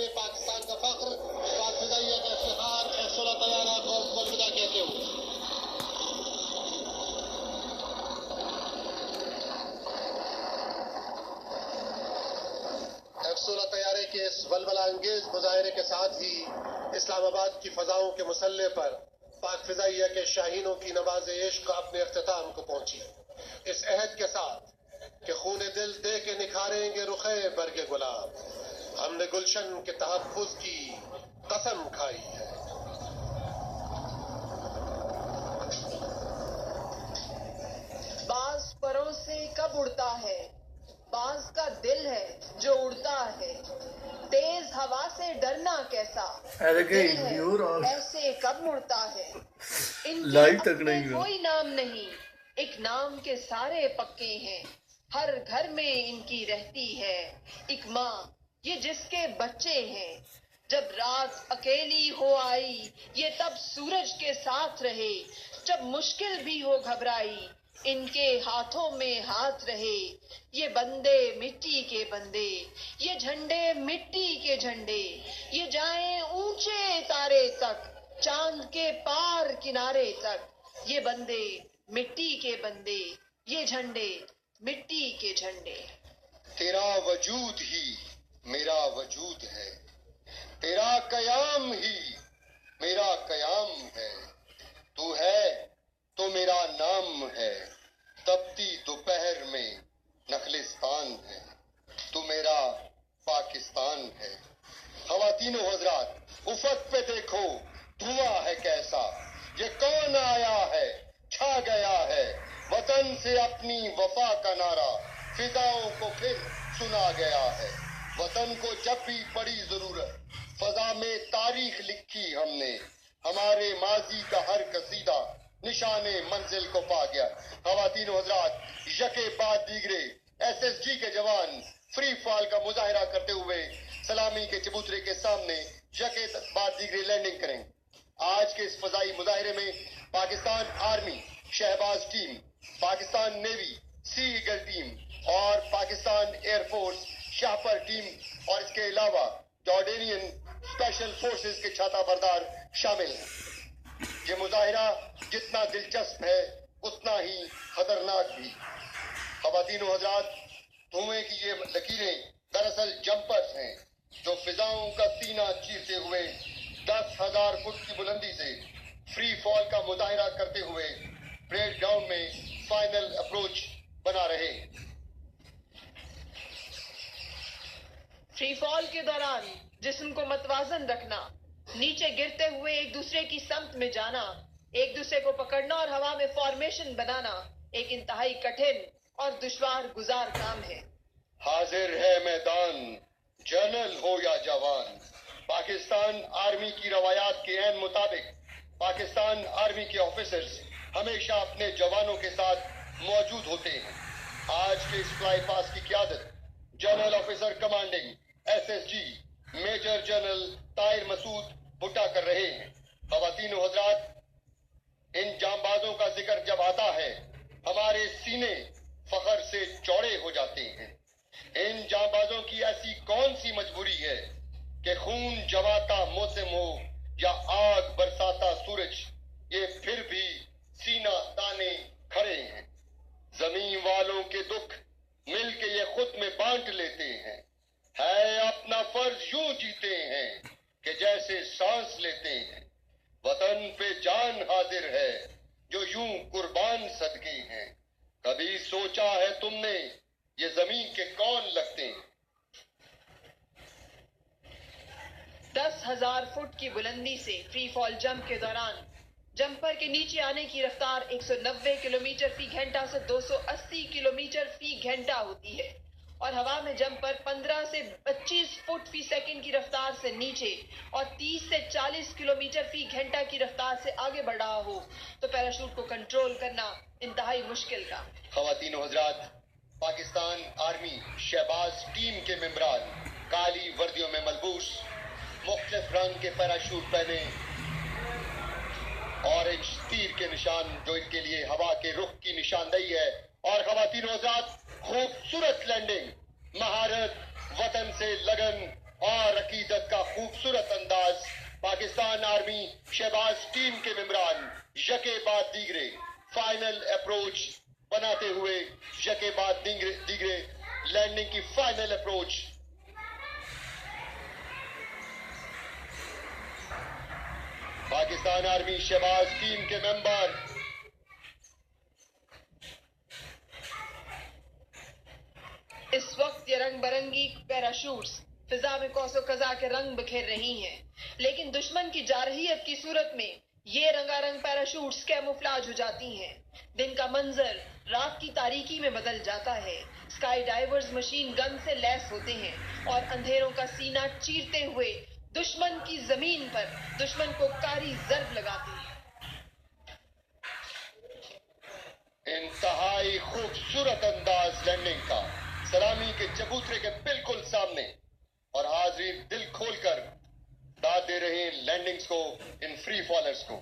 میں پاکستان کا فخر، پاک فضائیہ کا افتخار، F-16 طیارہ کو الوداع کہتے ہوئے F-16 طیارے کے اس ولولہ انگیز مظاہرے کے ساتھ ہی اسلام آباد کی فضاؤں کے مسلح پر پاک فضائیہ کے شاہینوں کی نواز عشق اپنے اختتام کو پہنچی، اس عہد کے ساتھ کہ خون دل دے کے نکھاریں گے رخے برگ گلاب، ہم نے گلشن کے تحفظ کی قسم کھائی ہے۔ باز پروں سے کب اڑتا ہے، باز کا دل ہے جو اڑتا ہے، تیز ہوا سے ڈرنا کیسا، دل ہے ایسے کب مڑتا ہے۔ ان کے اپنے کوئی نام نہیں، ایک نام کے سارے پکے ہیں، ہر گھر میں ان کی رہتی ہے ایک ماں، یہ جس کے بچے ہیں۔ جب رات اکیلی ہو آئی یہ تب سورج کے ساتھ رہے، جب مشکل بھی ہو گھبرائی ان کے ہاتھوں میں ہاتھ رہے۔ یہ بندے مٹی کے بندے، یہ جھنڈے مٹی کے جھنڈے، یہ جائیں اونچے تارے تک، چاند کے پار کنارے تک۔ یہ بندے مٹی کے بندے، یہ جھنڈے مٹی کے جھنڈے۔ تیرا وجود ہی میرا وجود ہے، تیرا قیام ہی میرا قیام ہے، تو ہے تو میرا نام ہے، تپتی دوپہر میں نخلستان ہے، تو میرا پاکستان ہے۔ خواتین و حضرات، افق پہ دیکھو دھواں ہے کیسا، یہ کون آیا ہے چھا گیا ہے، وطن سے اپنی وفا کا نعرہ فضاؤں کو پھر سنا گیا ہے۔ وطن کو جب بھی پڑی ضرورت فضا میں تاریخ لکھی ہم نے، ہمارے ماضی کا ہر قصیدہ نشان منزل کو پا گیا۔ خواتین و حضرات، یکے بعد دیگرے SSG کے جوان فری فال کا مظاہرہ کرتے ہوئے سلامی کے چبوترے کے سامنے یکے بعد دیگرے لینڈنگ کریں۔ آج کے اس فضائی مظاہرے میں Pakistan army Shahbaz team, Pakistan navy sea eagle team اور Pakistan air force Shahpar team اور اس کے علاوہ جارڈینین اسپیشل فورسز کے چھاتا بردار شامل ہیں۔ یہ مظاہرہ جتنا دلچسپ ہے اتنا ہی خطرناک بھی۔ خواتین و حضرات، دھوئیں کی یہ لکیریں دراصل جمپرز ہیں جو فضاؤں کا سینہ چیرتے ہوئے 10,000 فٹ کی بلندی سے فری فال کا مظاہرہ کرتے ہوئے پریڈ گراؤنڈ میں فائنل اپروچ بنا رہے ہیں۔ فری فال کے دوران جسم کو متوازن رکھنا، نیچے گرتے ہوئے ایک دوسرے کی سمت میں جانا، ایک دوسرے کو پکڑنا اور ہوا میں فارمیشن بنانا ایک انتہائی کٹھن اور دشوار گزار کام ہے۔ حاضر ہے میدان، جنرل ہو یا جوان، پاکستان آرمی کی روایات کے عین مطابق پاکستان آرمی کے آفیسرز ہمیشہ اپنے جوانوں کے ساتھ موجود ہوتے ہیں۔ آج کے اس فلائی پاس کی قیادت general officer commanding SSG major general Tahir Masood Bhatta کر رہے ہیں۔ خواتین و حضرات، ان جانبازوں کا ذکر جب آتا ہے ہمارے سینے فخر سے چوڑے ہو جاتے ہیں۔ ان جانبازوں کی ایسی کون سی مجبوری ہے کہ خون جواتا موسم ہو یا آگ برساتا سورج، یہ پھر بھی سینہ تانے کھڑے ہیں۔ زمین والوں کے دکھ مل کے یہ خود میں بانٹ لیتے ہیں، ہے اپنا فرض یوں جیتے ہیں کہ جیسے سانس لیتے ہیں۔ وطن پہ جان حاضر ہے جو یوں قربان صدقے ہیں، کبھی سوچا ہے تم نے یہ زمین کے کون لگتے ہیں؟ 10,000 فٹ کی بلندی سے فری فال جمپ کے دوران جمپر کے نیچے آنے کی رفتار 190 کلومیٹر فی گھنٹہ سے 280 کلومیٹر فی گھنٹہ ہوتی ہے، اور ہوا میں جمپر 15 سے 25 فٹ فی سیکنڈ کی رفتار سے نیچے اور 30 سے 40 کلومیٹر فی گھنٹہ کی رفتار سے آگے بڑھ رہا ہو تو پیراشوٹ کو کنٹرول کرنا انتہائی مشکل کام ہے۔ خواتین و حضرات، پاکستان آرمی شہباز ٹیم کے ممبران کالی وردیوں میں ملبوس، مختلف رنگ کے پیراشوٹ پہنے، اورنج تیر کے نشان جو ان کے لیے ہوا کے رخ کی نشاندہی ہے، اور خواتین و حضرات، خوبصورت لینڈنگ، مہارت، وطن سے لگن اور عقیدت کا خوبصورت انداز پاکستان آرمی شہباز ٹیم کے ممبران یکے بعد دیگرے فائنل اپروچ بناتے ہوئے یکے بعد دیگرے لینڈنگ کی final approach. Pakistan army Shahbaz team کے ممبر اس وقت یہ رنگ برنگی پیراشوٹس فضا میں کوس و قزا کے رنگ بکھیر رہی ہیں، لیکن دشمن کی جارحیت کی صورت میں یہ رنگا رنگ پیراشوٹس کیموفلاج ہو جاتی ہیں. دن کا منظر رات کی تاریکی میں بدل جاتا ہے. اسکائی ڈائیورز مشین گن سے لیس ہوتے ہیں اور اندھیروں کا سینہ چیرتے ہوئے دشمن کی زمین پر دشمن کو کاری ضرب لگاتے ہیں. انتہائی خوبصورت انداز لینڈنگ کا سلامی کے چبوترے کے بالکل سامنے، اور حاضرین دل کھول کر داد دے رہے ہیں لینڈنگز کو، ان فری فالرز کو.